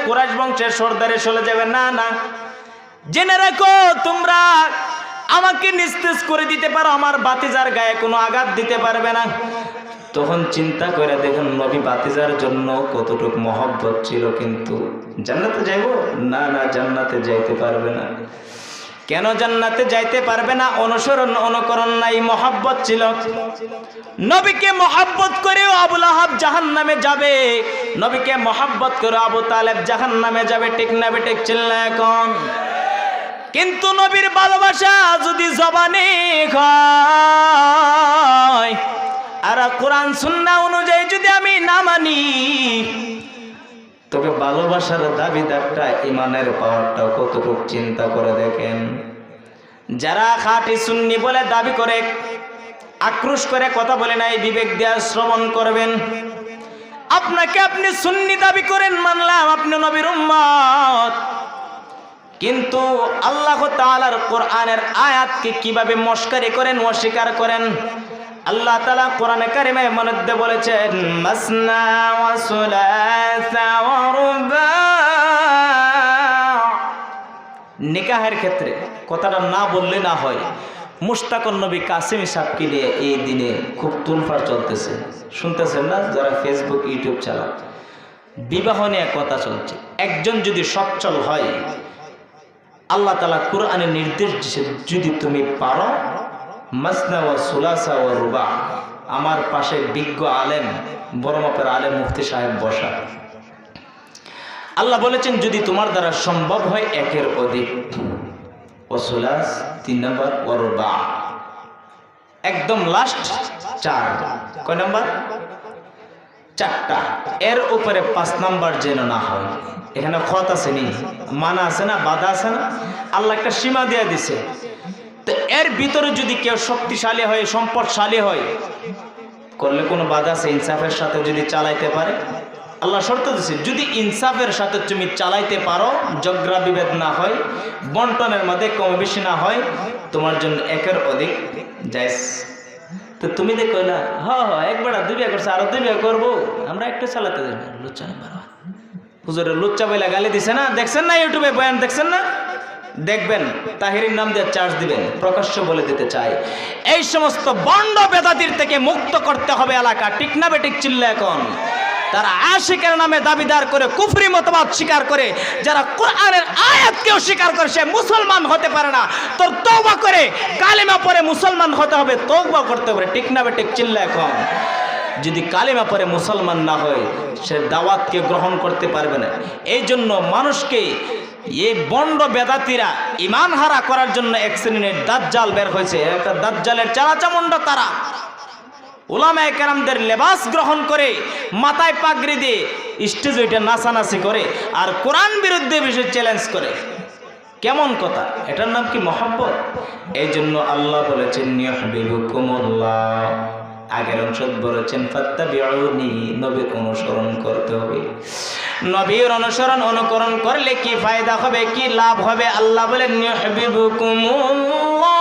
কুরাইশ বংশের সর্দারে চলে যাবে। না না, জেনে রাখো তোমরা আমাকে নিস্তেজ করে দিতে পারো, আমার বাতিজার গায়ে কোনো আঘাত দিতে পারবে না। তখন চিন্তা করে দেখুন নবী বাতিজার জন্য কতটুকু মহব্বত ছিল, কিন্তু জান্নাতে যাইব না, না জান্নাতে যাইতে পারবে না। কেন জান্নাতে যাইতে পারবে না? অনুসরণ অনুকরণ নাই, মহব্বত ছিল। নবীকে মহব্বত করেও আবু লাহাব জাহান্নামে যাবে, নবীকে মহব্বত করে আবু তালেব জাহান্নামে যাবে। ঠিক না বেঠিক চিল্লা এখন? কিন্তু নবীর ভালোবাসা যদি জবানে হয় আর কোরআন সুন্নাহ অনুযায়ী যদি আমি না মানি, তবে ভালোবাসার দাবিদারটা ইমানের পাওয়ারটা কতটুকু চিন্তা করে দেখেন। যারা খাঁটি সুন্নি বলে দাবি করে, আক্রোশ করে কথা বলে নাই, বিবেক দিয়ে শ্রবণ করবেন। আপনাকে আপনি সুন্নি দাবি করেন, মানলাম আপনি নবীর উম্মত, কিন্তু আল্লাহ তাআলার কোরআনের আয়াতকে কিভাবে মস্কারি করেন, অস্বীকার করেন। আল্লাহ তাআলা কোরআনে কারিমের মধ্যে বলেছেন মাসনা ওয়া সুলাসা ওয়া রুবা। নিকাহের ক্ষেত্রে কথাটা না বললে না হয়। মুশতাকুন নবী কাসেমি সাহেবকে নিয়ে এই দিনে খুব তুলফার চলতেছে, শুনতেছেন না? যারা ফেসবুক ইউটিউব চালান, বিবাহ নিয়ে কথা চলছে। একজন যদি সচ্ছল হয়, আল্লাহ তাআলা কোরআনে নির্দেশ দিয়েছে যদি তুমি পারো মাসনা ওয়া সুলাসা ওয়া রুবা। আমার পাশে বিজ্ঞ আলেম, বড় মাপের আলেম মুফতি সাহেব বসা। আল্লাহ বলেছেন যদি তোমার দ্বারা সম্ভব হয় একের অধিক, ও সুলাস 3 নম্বর, ও রুবা একদম লাস্ট 4। কয় নম্বর? 4টা। এর উপরে 5 নম্বর যেন না হয়। এখানে খত আছে নি, মানা আছে না, বাধা আছে না? আল্লাহ একটা সীমা দিয়ে দিছে। তো এর ভিতরে যদি কেউ শক্তিশালী হয়, সম্পদশালী হয়, করলে কোনো বাধা আছে? ইনসাফের সাথে যদি চালাইতে পারে, আল্লাহ শর্ত দিছে যদি ইনসাফের সাথে তুমি চালাইতে পারো, ঝগড়া বিভেদ না হয়, বন্টনের মধ্যে কম বেশি না হয়, তোমার জন্য একের অধিক জায়েজ। তো তুমি দেখ কইলা একবার 2 বিয়ে করছে, আরো 2 বিয়ে করবো, আমরা একটা চালাতে দেব। লুচ্চা নাম্বার হুজুরের লুচ্চা বইলা গালি দিছে না? দেখছেন না ইউটিউবে বয়ান? দেখছেন না? দেখবেন, তাহিরির নাম দিয়ে চার্জ দিবেন। প্রকাশ্য বলে দিতে চাই, এই সমস্ত বন্ড বেদাতির থেকে মুক্ত করতে হবে এলাকা। ঠিক না বেঠিক চিল্লা এখন? তারা আশিকের নামে দাবিদার করে, কুফরি মতবাদ স্বীকার করে, যারা কোরআনের আয়াতকেও স্বীকার করে, সে মুসলমান হতে পারে না। তোর তওবা করে কালিমা পড়ে মুসলমান হতে হবে, তওবা করতে হবে। ঠিক না বেঠিক চিল্লা এখন? যদি কালিমা পড়ে মুসলমান না হয়, সে দাওয়াতকে গ্রহণ করতে পারবে না। এই জন্য মানুষকে এই বন্ড বেদাতিরা ইমান হারা করার জন্য এক শ্রেণীর দাজ্জাল বের হয়েছে। একটা দাজ্জালের চালাচামুন্ডা তারা উলামায়ে কেরামদের লেবাস গ্রহণ করে, মাথায় পাগড়ি দিয়ে স্টেজ ওইটা নাচানাচি করে, আর কোরআন বিরুদ্ধে বিষয় চ্যালেঞ্জ করে। কেমন কথা? এটার নাম কি মহব্বত? এই জন্য আল্লাহ বলেছেন ইউহিব্বুকুমুল্লাহ। আগের অংশ বলেছেন ফাত্তাবিউনি, নবীর অনুসরণ করতে হবে। নবীর অনুসরণ অনুকরণ করলে কি ফায়দা হবে, কি লাভ হবে? আল্লাহ বলেন ইউহিব্বুকুমুল্লাহ,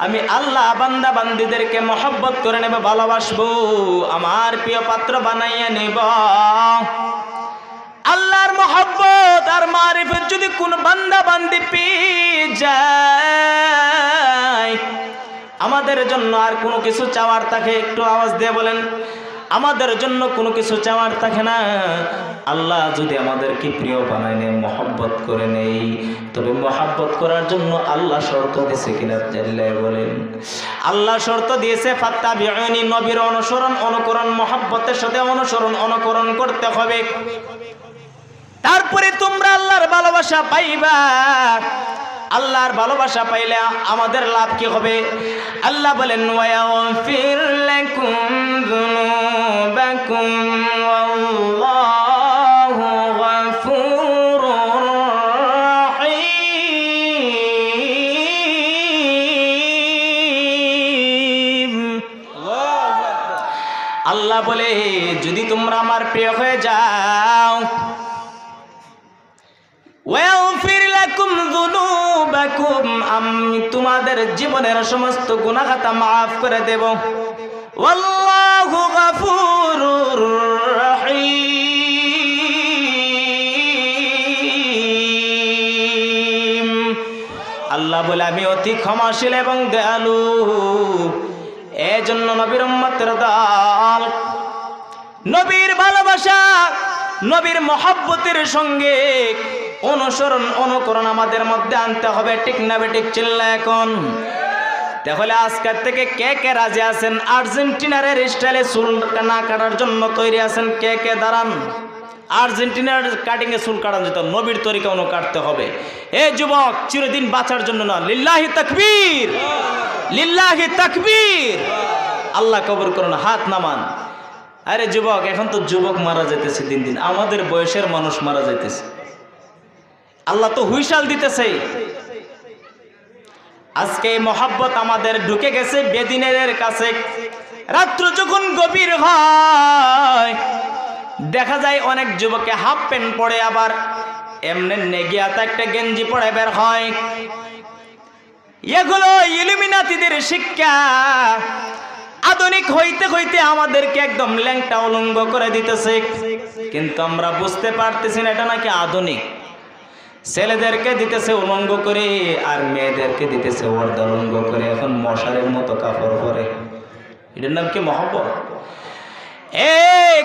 আমি আল্লাহ বান্দা বান্দীদেরকে মহব্বত করে নেব, ভালোবাসবো, আমার প্রিয় পাত্র বানাইয়া নেব। আল্লাহর মহব্বত আর মারিফত যদি কোন বান্দা বান্দি পেয়ে যায়, আমাদের জন্য আর কোনো কিছু চাওয়ার থাকে? একটু আওয়াজ দিয়ে বলেন, আমাদের জন্য কোনো কিছু চাওয়ার থাকে না। আল্লাহ যদি আমাদেরকে প্রিয় বানায় নেয়, মহব্বত করে নেই, তবে মহব্বত করার জন্য আল্লাহ শর্ত দিয়েছে কিনা জাল্লাহ বলেন? আল্লাহ শর্ত দিয়েছে ফাত্তাবিউনি, নবীর অনুসরণ অনুকরণ, মহব্বতের সাথে অনুসরণ অনুকরণ করতে হবে। তারপরে তোমরা আল্লাহর ভালোবাসা পাইবা। আল্লাহর ভালোবাসা পাইলে আমাদের লাভ কি হবে? আল্লাহ বলেন ওয়ায়াগফির লাকুম যুনুবাকুম ওয়াল্লাহু গফুরুর রহিম। আল্লাহ বলে যদি তোমরা আমার প্রিয় হয়ে যাও, ওয়াগফির লাকুম যুনুবাকুম, আমি তোমাদের জীবনের সমস্ত গুনাহ খাতা মাফ করে দেব। ওয়াল্লাহু গফুরুর রহিম। আল্লাহ বলে আমি অতি ক্ষমাশীল এবং দয়ালু। এজন্য নবীর উম্মতের দল, নবীর ভালোবাসা, নবীর মহব্বতের সঙ্গে অনুসরণ অনুকরণ আমাদের মধ্যে আনতে হবে। ঠিক না বেঠিক? চিল্লা এখন। তাহলে আজকের থেকে কে কে রাজি আছেন আর্জেন্টিনার স্টাইলে চুল না কাটার জন্য তৈরি আছেন? কে কে দাঁড়ান। আর্জেন্টিনার কাটিং এ চুল কাটানো যেত, নবীর তরিকা অনু কাটতে হবে। এ যুবক, চিরদিন বাঁচার জন্য না। লিল্লাহি তাকবীর, লিল্লাহি তাকবীর। আল্লাহ কবুল করুন। হাত নামান। আরে যুবক, এখন তো যুবক মারা যেতেছে দিন দিন, আমাদের বয়সের মানুষ মারা যাইতেছে। আল্লাহ তো হুইশাল দিতেছে। আজকে এই মহব্বত আমাদের ঢুকে গেছে বেদিনের কাছে। রাত্র যখন গভীর হয়, দেখা যায় অনেক যুবকে হাফ প্যান্ট পরে, আবার এমনি নেগিয়াতে একটা গেঞ্জি পরে বের হয়। এগুলো ইলুমিনাতিদের শিক্ষা। আধুনিক হইতে হইতে আমাদেরকে একদম ল্যাংটা উলঙ্গ করে দিতেছে, কিন্তু আমরা বুঝতে পারতেছি না এটা নাকি আধুনিক। ছেলেদেরকে দিতেছে উলঙ্গ করে, আর মেয়েদেরকে দিতেছে অর্ধলঙ্গ করে। এখন মশারের মতো কাপড় পরে। এটার নাম কি মহব্বত? এ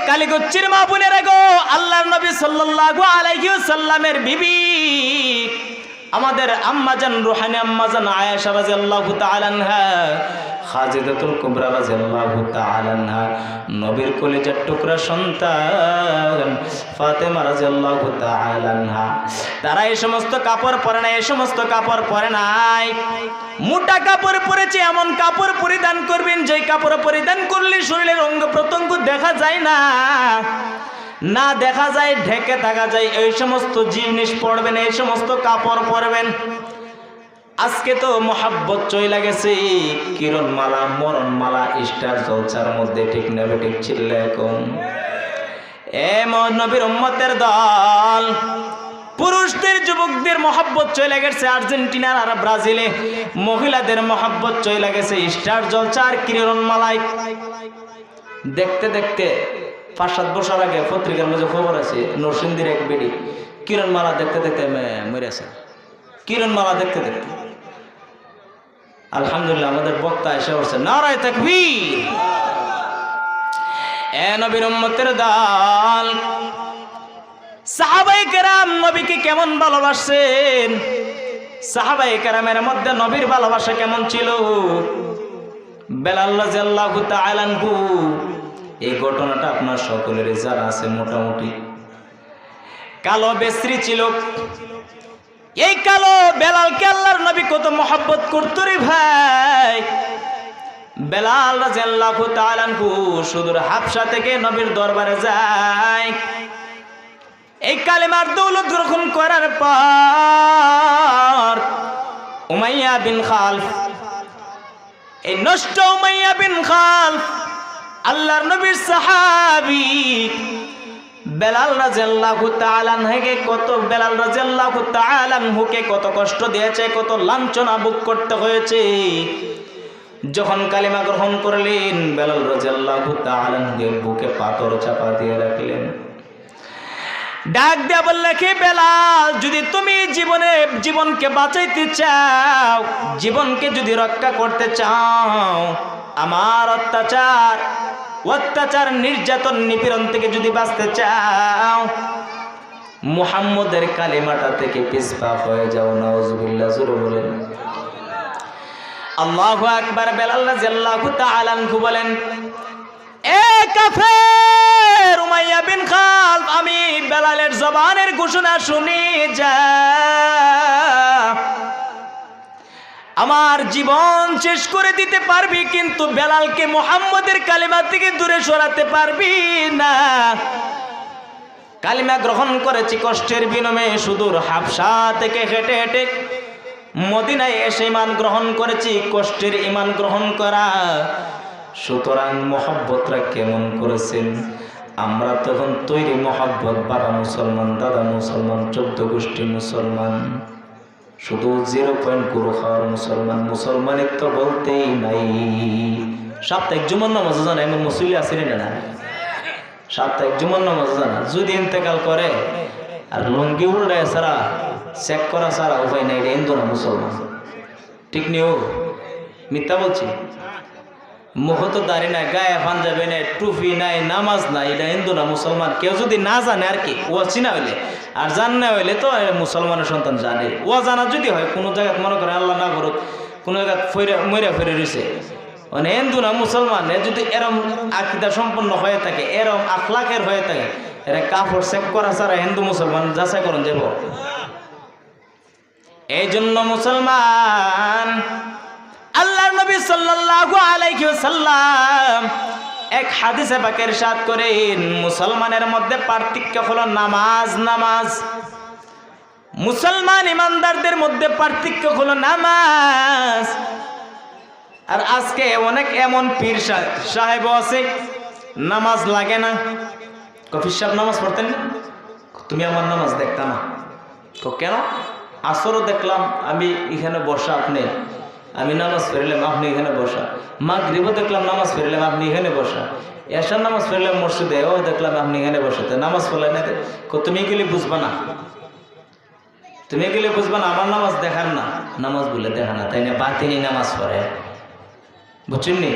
কালীগচ্ছির মা বোনেরা গো, আল্লাহর নবী সাল্লাল্লাহু আলাইহি ওয়াসাল্লামের বিবি আমাদের আম্মাজান রুহানি আম্মাজান আয়েশা রাদিয়াল্লাহু তাআলা আনহা, খাদিজাতুল কুবরা রাদিয়াল্লাহু তাআলা আনহা, নবীর কলিজার টুকরা সন্তান ফাতেমা রাদিয়াল্লাহু তাআলা আনহা, তারা এই সমস্ত কাপড় পরে না, এই সমস্ত কাপড় পরে নাই। মোটা কাপড় পরেছে, এমন কাপড় পরিধান করবেন যে কাপড় পরিধান করলে শরীরের অঙ্গ প্রত্যঙ্গ দেখা যায় না, না দেখা যায়, ঢেকে থাকা যায়। এই সমস্ত জিনিস পরবেন, এই সমস্ত কাপড় পরবেন। আজকে তো মহাব্বত চইলা গেছে কিরণমালা, মরণমালা, স্টার জলসার মধ্যে। ঠিক না বেঠিক? চিল্লা এখন। এ নবীর উম্মতের দল, পুরুষদের যুবকদের মহাব্বত চইলা গেছে আর্জেন্টিনার আর ব্রাজিলে। মহিলাদের মহাব্বত চইলা গেছে স্টার জলসা আর কিরণমালায়। দেখতে দেখতে 5-7 বছর আগে পত্রিকার মধ্যে খবর আছে, নরসিংদীর এক বেডি কিরণমালা দেখতে দেখতে মরেছে। কিরণমালা দেখতে দেখতে আলহামদুলিল্লাহ আমাদের বক্তা এসে বলছে নারায়ে তাকবীর। এ নবীর উম্মতের দল, সাহাবায়ে কেরাম নবীকে কেমন ভালোবাসেন, সাহাবায়ে কেরামের মধ্যে নবীর ভালোবাসা কেমন ছিল। বেলাল রাদিয়াল্লাহু তাআলা আনহু, এই ঘটনাটা আপনার সকলের জানা আছে মোটামুটি। কালো বেশ্রী ছিল। এই কালো বেলালকে আল্লাহর নবী কত মহব্বত করত রে ভাই। বেলাল রাদিয়াল্লাহু তাআলা আনহু সুদূর হাবশা থেকে নবীর দরবারে যায়। এই কালেমার দৌলত গ্রহণ করার পর উমাইয়া বিন খালফ, এই নষ্ট উমাইয়া বিন খালফ আল্লাহর নবীর সাহাবী, বেলাল রাদিয়াল্লাহু তাআলা আনহুকে কত কষ্ট দিয়েছে, কত লাঞ্ছনা ভোগ করতে হয়েছে। যখন কালিমা গ্রহণ করলেন, বেলাল রাদিয়াল্লাহু তাআলা আনহুর বুকে পাথর চাপা দিয়ে রাখলেন। ডাক দিয়া বললেন, কে বেলাল, যদি তুমি জীবনকে বাঁচাইতে চাও, জীবনকে যদি রক্ষা করতে চাও, আমার অত্যাচার নির্যাতন নিপীড়ন থেকে যদি বাঁচতে চাও, মুহাম্মদের কালিমাটা থেকে পিছপা হয়ে যাও। নাউজুবিল্লাহ, জোরে বলেন আল্লাহু আকবার। বেলাল রাদিয়াল্লাহু তাআলা আনহু বলেন, এ কাফের উমাইয়া বিন খালফ, আমি বেলালের জবানের ঘোষণা শুনি যা, আমার জীবন শেষ করে দিতে পারবি, কিন্তু বেলালকে মুহাম্মদের কালিমা থেকে দূরে সরাতে পারবি না। কালিমা গ্রহণ করেছি কষ্টের বিনিময়ে, সুদূর হাবশা থেকে হেঁটে হেঁটে মদিনায় এসে ঈমান গ্রহণ করেছি, কষ্টের ঈমান গ্রহণ করা। সুতরাং মহব্বতরা কেমন করেছেন। আমরা তখন তৈরি মহব্বত, বাবা মুসলমান, দাদা মুসলমান, 14 গোষ্ঠী মুসলমান, শুধু 0 পয়েন্ট গুরু খাওয়ার মুসলমান। মুসলমানের তো বলতেই নাই। সাপ্তাহিক জুমার নামাজ জানা এমন মুসল্লি আসেনি না, সাপ্তাহিক জুমার নামাজ জানা যদি ইন্তেকাল করে আর লঙ্গি উল্টায় ছাড়া চেক করা ছাড়া উপায় নাই, এটা হিন্দু না মুসলমান। ঠিক নিও, মিথ্যা বলছি? মুখত দাড়ি নাই, গায়ে পাঞ্জাবি নাই, টুপি নাই, নামাজ নাই, এটা হিন্দু না মুসলমান। কেউ যদি না জানে আর কি, ও চিনা হইলে, আর জান না হইলে তো মুসলমানের সন্তান জানে। ও জানা যদি হয় কোনো জায়গায়, মনে করে আল্লাহ না করুক কোনো জায়গায় মরে ফিরে রয়েছে, মানে হিন্দু না মুসলমান, যদি এরম আকীদা সম্পন্ন হয়ে থাকে, এরম আখলাকের হয়ে থাকে, এরা কাপড় চেক করা ছাড়া হিন্দু মুসলমান যাচাই করুন যাব। এই জন্য মুসলমান, আল্লাহর নবী সাল্লাল্লাহু আলাইহি ওয়াসাল্লাম এক হাদিসে পাকে ইরশাদ করেন, মুসলমানের মধ্যে পার্থক্য হলো নামাজ। নামাজ মুসলমান ইমানদারদের মধ্যে পার্থক্য হলো নামাজ। আর আজকে অনেক এমন পীর সাহেব আছে নামাজ লাগে না। কফির সাহেব নামাজ পড়তেন না? তুমি আমার নামাজ দেখতা না? তো কেন? আসরও দেখলাম আমি এখানে বসা, আমি নামাজ পড়লাম আপনি এখানে বসা। মাগরিবও দেখলাম নামাজ পড়লাম আপনি এখানে বসা। এশার নামাজ পড়লাম মসজিদে, ও দেখলাম আপনি এখানে বসে। নামাজ পড়লেন না, তুমি এগুলি বুঝবা না, তুমি এগুলি বুঝবা না, আমার নামাজ দেখার না। নামাজ বলে দেখা না, তাই না? বাতিনি নামাজ পড়ে, বুঝছেন নি?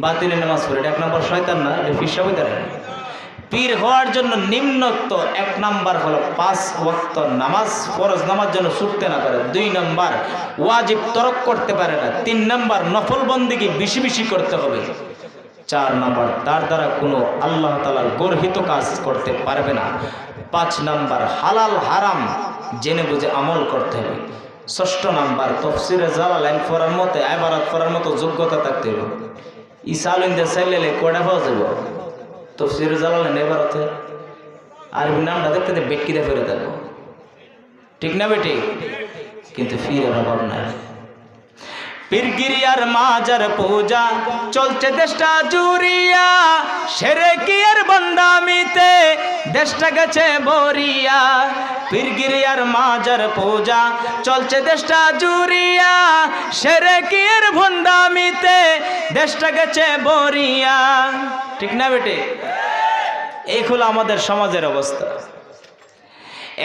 বাতিনি নামাজ পড়ে, এটা এক নম্বর শয়তান না, এটা ফির সাহেব। পীর হওয়ার জন্য নিম্নোক্ত 1 নাম্বার হলো 5 ওয়াক্ত নামাজ, ফরজ নামাজ যেন ছুটতে না পারে। 2 নাম্বার ওয়াজিব তরক করতে পারে না। 3 নাম্বার নফল বন্দেগী বেশি বেশি করতে হবে। 4 নাম্বার তার দ্বারা কোনো আল্লাহ তাআলার গর্হিত কাজ করতে পারবে না। 5 নাম্বার হালাল হারাম জেনে বুঝে আমল করতে হবে। 6 নাম্বার তাফসীরে জালালাইন পড়ার মতো, ইবারত পড়ার মতো যোগ্যতা থাকতে হবে। ইসালুইন্দে চাইলে কোডা পাওয়া যাবে। তাফসীরে জালালাইন ইবারতে আরবি নামটা দেখতে বেটকিতে ফেরে দেবো, ঠিক না বেটি? কিন্তু ফিরে অভাব নাই। পীরগিরিয়ার মাজার পূজা চলছে দেশটা জুড়িয়া, শিরকিয়ার বন্দামিতে দেশটা গেছে ভরিয়া। পীরগিরিয়ার মাজার পূজা চলছে দেশটা জুড়িয়া, শিরকিয়ার বন্দামিতে দেশটা গেছে ভরিয়া। ঠিক না বেটি? এই হলো আমাদের সমাজের অবস্থা।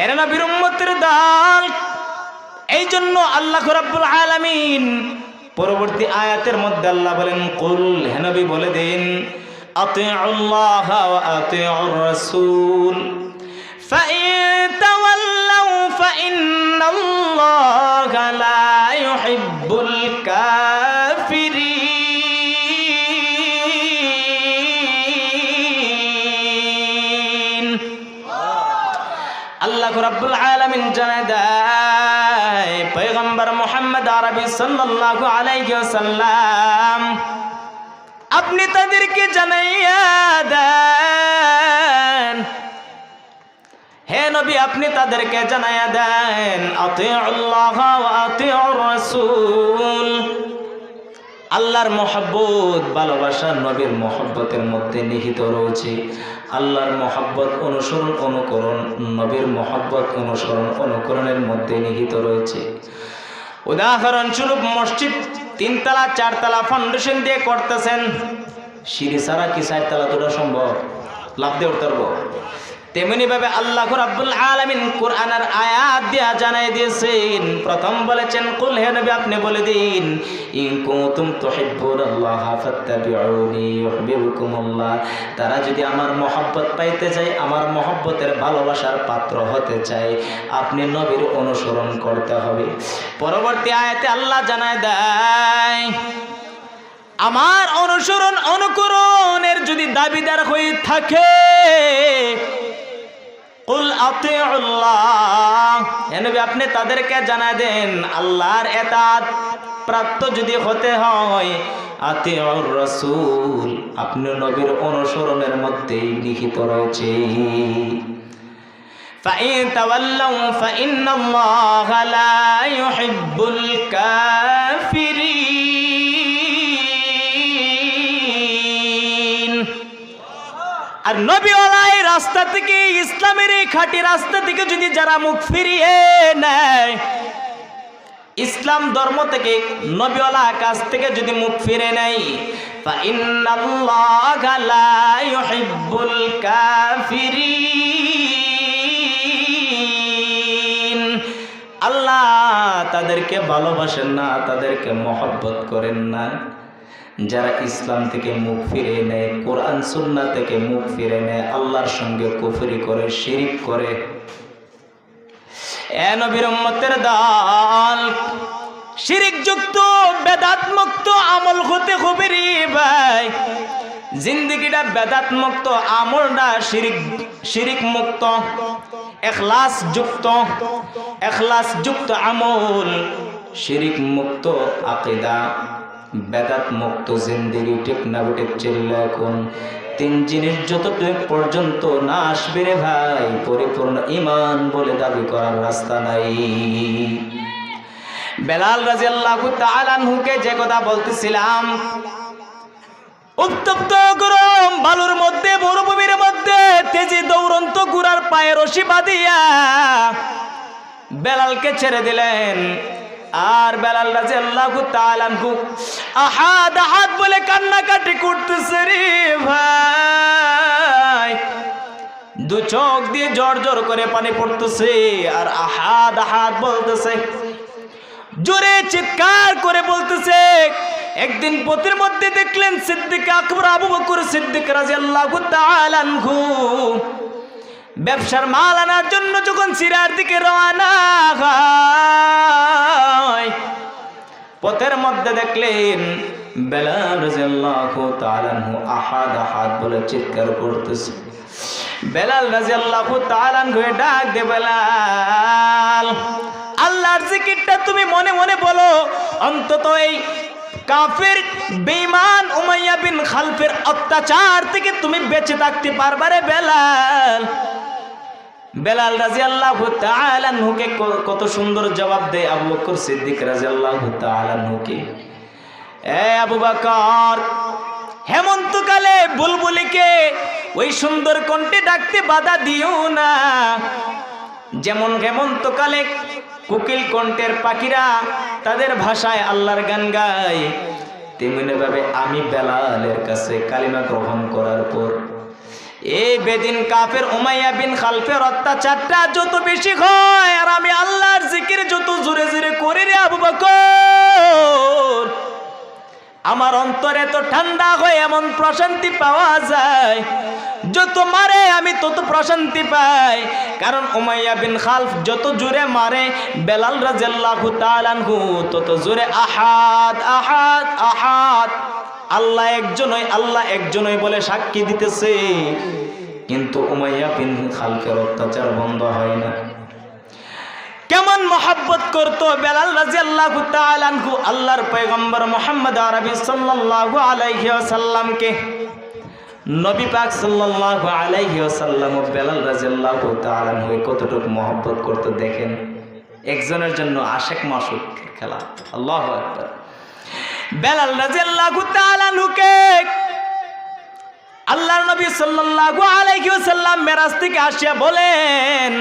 এরা নবীর উম্মতের দল। এই জন্য আল্লাহ রাব্বুল আলামিন পরবর্তী আয়াতের মধ্যে আল্লাহ বলেন, কুল, হে নবী বলে দিন, আতিউল্লাহ ওয়া আতিউর রাসূল ফাইন তাওয়াল্লাউ ফাইন্নাল্লাহা লা ইউহিব্বুল কাফিরিন। আল্লাহ রাব্বুল আলামিন জানায় দেয়, পয়গম্বর মুহাম্মদ আরবি সাল্লাল্লাহু আলাইহি ওয়াসাল্লাম আপনি তাদেরকে জানাইয়া দেন, হে নবী আপনি তাদেরকে জানাইয়া দেন, আতিউল্লাহ ওয়া আতিউর রাসূল। আল্লাহর মহব্বত, ভালোবাসা নবীর মহব্বতের মধ্যে নিহিত রয়েছে। আল্লাহর মহব্বত অনুসরণ অনুকরণ নবীর মহব্বত অনুসরণ অনুকরণের মধ্যে নিহিত রয়েছে। উদাহরণস্বরূপ মসজিদ 3 তলা 4 তলা ফাউন্ডেশন দিয়ে করতেছেন, সিঁড়ি ছাড়া কি 4 তলা তোলা সম্ভব? লাভ দিয়ে উঠতে পারবো? তেমনি ভাবে আল্লাহ রাব্বুল আলামিন কোরআনের আয়াত দিয়া জানাই দিয়েছেন। প্রথম বলেছেন, কুল, হে নবী আপনি বলে দিন, ইন কুনতুম তুহিব্বুনাল্লাহ ফাত্তাবিউনি ইউহিব্বুকুমুল্লাহ। তারা যদি আমার মহব্বত পাইতে চায়, আমার মহব্বতের ভালোবাসার পাত্র হতে চায়, আপনি নবীর অনুসরণ করতে হবে। পরবর্তী আয়াতে আল্লাহ জানায় দেয়, আমার অনুসরণ অনুকরণের যদি দাবিদার হয়ে থাকে, কুল আতিউল্লাহ, হে নবী আপনি তাদেরকে জানায় দেন, আল্লাহর এতাত প্রাপ্ত যদি হতে হয়, আতিউর রাসূল, আপনি নবীর অনুসরণের মধ্যেই লিখিত রয়েছে। ফাইন তাওয়াল্লাউ ফাইন্নাল্লাহা লা ইউহিব্বুল কাফিরিন। আর নবীওয়ালাই রাস্তা থেকে, ইসলামের এই খাঁটি রাস্তা থেকে যদি যারা মুখ ফিরিয়ে নেয়, ইসলাম ধর্ম থেকে নবীওয়ালা কাছ থেকে যদি মুখ ফিরে নেয় ফাইন্নাল্লাহা লা ইউহিব্বুল কাফিরিন, আল্লাহ তাদেরকে ভালোবাসেন না, তাদেরকে মহব্বত করেন না। যারা ইসলাম থেকে মুখ ফিরে নেয়, কোরআন সুন্নাহ থেকে মুখ ফিরে নেয়, আল্লাহর সঙ্গে কুফরি করে, শিরিক করে, এ নবীর উম্মতের দল, শিরিক যুক্ত বেদাত মুক্ত আমল হতে হবে রে ভাই। জিন্দেগিটা বেদাত মুক্ত, আমলটা শিরিক মুক্ত, ইখলাস যুক্ত আমল, শিরিক মুক্ত আকীদা, বেদাত মুক্ত জিন্দেগি। ঠিক না বেটে? চিল্লা কোন তিন জিনিস যতটুকু পর্যন্ত না আসবে রে ভাই, পরিপূর্ণ ঈমান বলে দাবি করার রাস্তা নাই। বেলাল রাদিয়াল্লাহু তাআলা আনহুকে যে কথা বলতেছিলাম, উত্তপ্ত গরম বালুর মধ্যে, মরুভূমির মধ্যে তেজি দৌড়ন্ত ঘোড়ার পায়ে রশি বাঁধিয়া বেলালকে ছেড়ে দিলেন। আর বেলাল রাদিয়াল্লাহু তাআলা আনহু আহাদ আহাদ বলে কান্নাকাটি করতেছে রে ভাই। দু চোখ দিয়ে জোর জোর করে পানি পড়তেছে আর আহাদ আহাদ বলতেছে, জোরে চিৎকার করে বলতেছে। একদিন পথের মধ্যে দেখলেন সিদ্দিক আকবর আবু বকর সিদ্দিক রাদিয়াল্লাহু তাআলা আনহু ব্যবসার মাল আনার জন্য যখন সিরার দিকে রওনা হয়, পথের মধ্যে দেখলেন বেলাল রাদিয়াল্লাহু তাআলা আনহু আহাদ আহাদ বলে চিৎকার করতেছে। বেলাল রাদিয়াল্লাহু তাআলা আনহু ডাক দে, বেলাল আল্লাহর জিকিরটা তুমি মনে মনে বলো, অন্তত এই কাফের বেঈমান উমাইয়া বিন খালফের অত্যাচার থেকে তুমি বেঁচে থাকতে পারবা রে বেলাল। বেলাল রাদিয়াল্লাহু তাআলা আনহুকে কত সুন্দর জবাব দেয় আবু বকর সিদ্দিক রাদিয়াল্লাহু তাআলা আনহুকে, এ আবু বকর, হেমন্তকালে বুলবুলিকে ওই সুন্দর কণ্ঠে ডাকতে বাধা দিও না। যেমন হেমন্তকালে কোকিল কণ্ঠের পাখিরা তাদের ভাষায় আল্লাহর গান গায়, তেমনি ভাবে আমি বেলালের কাছে কালিমা গ্রহণ করার পর এই বেদিন কাফের উমাইয়া বিন খালফের অত্যাচারটা যত বেশি হয় আর আমি আল্লাহর জিকির যত জোরে জোরে করি রে আবু বকর, আমার অন্তরে তো ঠান্ডা হয়ে এমন প্রশান্তি পাওয়া যায়। যত মারে আমি তত প্রশান্তি পাই, কারণ উমাইয়া বিন খালফ যত জোরে মারে বেলাল রাদিয়াল্লাহু তাআলা আনহু তত জোরে আহাদ আহাদ আহাদ, আল্লাহ একজনই বলে সাক্ষী দিতেছে। কিন্তু উমাইয়া বিন খালফের অত্যাচার বন্ধ হয় না। কেমন মহব্বত করতো বেলাল রাদিয়াল্লাহু তাআলা আনহু আল্লাহর পয়গম্বর মুহাম্মদ আরবি সাল্লাল্লাহু আলাইহি ওয়াসাল্লামকে। নবী পাক সাল্লাল্লাহু আলাইহি ওয়াসাল্লাম বেলাল রাদিয়াল্লাহু তাআলা আনহু কতটুকু মহব্বত করতো দেখেন। একজনের জন্য আশিক মাশুক খেলা। আল্লাহু আকবার। বেলাল রাদিয়াল্লাহু তাআলা আনহুকে আল্লাহর নবী সাল্লাল্লাহু আলাইহি ওয়াসাল্লাম মেরাজ থেকে আসিয়া বলেন,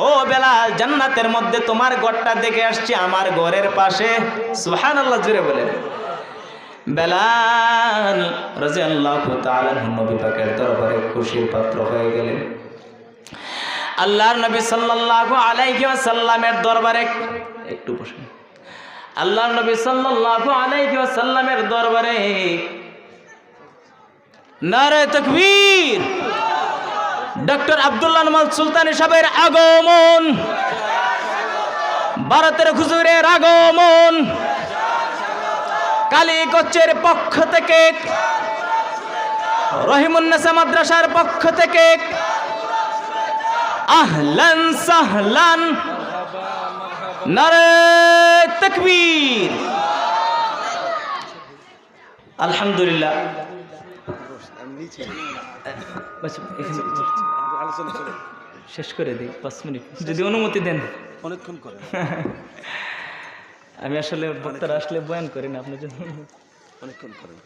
ও বেলাল, জান্নাতের মধ্যে তোমার ঘরটা দেখে আসছি আমার ঘরের পাশে। সুবহানাল্লাহ, জোরে বলেন। বেলাল রাদিয়াল্লাহু তাআলা নবী পাকের দরবারে খুশির পাত্র হয়ে গেলেন। আল্লাহর নবী সাল্লাল্লাহু আলাইহি ওয়াসাল্লামের দরবারে একটু বসুন। আল্লাহর নবী সাল্লাল্লাহু আলাইহি ওয়াসাল্লামের দরবারে নারে তাকবীর, ডক্টর আব্দুল্লাহ নোমান সুলতানী সাহেবের আগমন, ভারতের হুজুরের আগমন, কালীগঞ্জের পক্ষ থেকে, রহিমুন্নেসা মাদ্রাসার পক্ষ থেকে আহলান সাহলান, নারে তাকবীর। আলহামদুলিল্লাহ। শেষ করে দিই 5 মিনিট যদি অনুমতি দেন। অনেকক্ষণ করে আমি আসলে বক্তারা আসলে বয়ান করি না, আপনার জন্য অনেকক্ষণ করেন।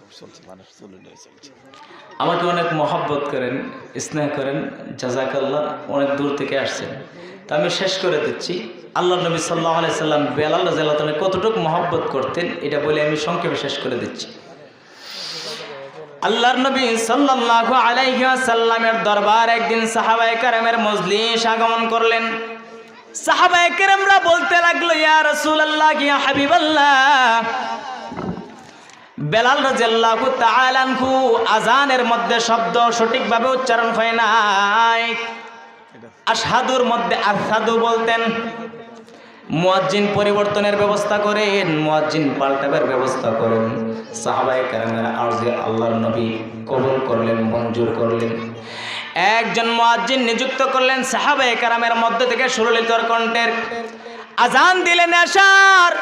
আমাকে অনেক মহব্বত করেন, স্নেহ করেন, জাযাকাল্লাহ। অনেক দূর থেকে আসছেন, তা আমি শেষ করে দিচ্ছি। আল্লাহ নবী সাল্লাল্লাহু আলাইহি সাল্লাম বেলাল রাদিয়াল্লাহু তাআলা কতটুকু মহব্বত করতেন এটা বলে আমি সংক্ষেপে শেষ করে দিচ্ছি। আল্লাহর নবী সাল্লাল্লাহু আলাইহি ওয়াসাল্লামের দরবার একদিন সাহাবায়ে কেরামের মজলিস আগমন করলেন। সাহাবায়ে কেরামরা বলতে লাগলো, ইয়া রাসূলুল্লাহ, ইয়া হাবিবাল্লাহ, বেলাল রাদিয়াল্লাহু তাআলা আনহু আজানের মধ্যে শব্দ সঠিকভাবে উচ্চারণ হয় নাই, আশহাদুর মধ্যে আশহাদু বলতেন। মুয়াজ্জিন পরিবর্তনের ব্যবস্থা করেন, মুয়াজ্জিন পাল্টাবার ব্যবস্থা করেন। সাহাবায়ে কেরামের আরজে আল্লাহর নবী কবুল করলেন, মঞ্জুর করলেন। একজন মুয়াজ্জিন নিযুক্ত করলেন। সাহাবায়ে কেরামের মধ্য থেকে সুরলিত কণ্ঠের আজান দিলেন এশার,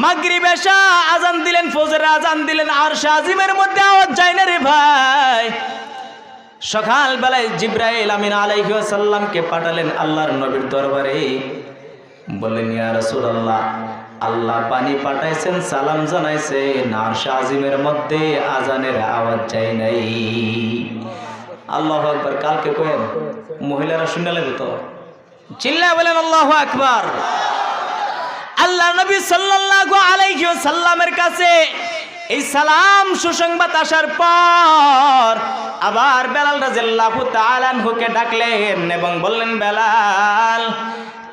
মাগরিব এশা আজান দিলেন, ফজরের আজান দিলেন। আর শাজিমের মধ্যে আওয়াজ যায় না রে ভাই। সকাল বেলায় জিবরাইল আমিন আলাইহিস সালামকে পাঠালেন আল্লাহর নবীর দরবারে। বললেন, ইয়া রাসূলুল্লাহ, আল্লাহ পানি পাঠাইছেন, সালাম জানাইছেন, আর শাজিমের মধ্যে আজানের আওয়াজ যায় নাই। আল্লাহু আকবার। কালকে কয়েন মহিলারা শুনে লাগবে তো, চিল্লা বলেন আল্লাহু আকবার। আল্লাহ নবী সাল্লাল্লাহু আলাইহি ওয়াসাল্লামের কাছে এই সালাম সুসংবাদ আসার পর আবার বেলাল রাদিয়াল্লাহু তাআলা আনহুকে ডাকলেন এবং বললেন, বেলাল,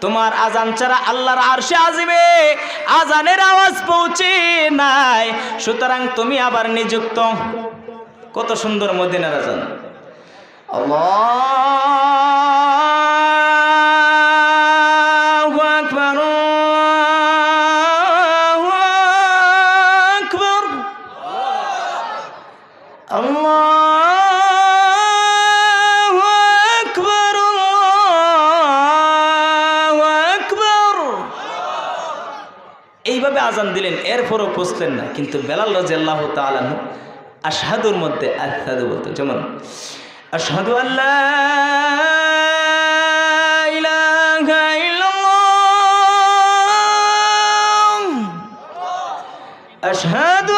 তোমার আজান ছাড়া আল্লাহর আরশে আজিমে আজানের আওয়াজ পৌঁছে নাই, সুতরাং তুমি আবার নিযুক্ত। কত সুন্দর মদিনার আজান। আল্লাহু আকবার, আল্লাহু আকবার, আল্লাহু আকবার, আল্লাহু আকবার। এইভাবে আজান দিলেন, এরপরও বুঝলেন না। কিন্তু বেলাল রাদিয়াল্লাহু তাআলা আনহু আশহাদুর মধ্যে আশহাদু বলতো, যেমন আশহাদু আল্লা ইলাহা ইল্লাল্লাহ, আশহাদু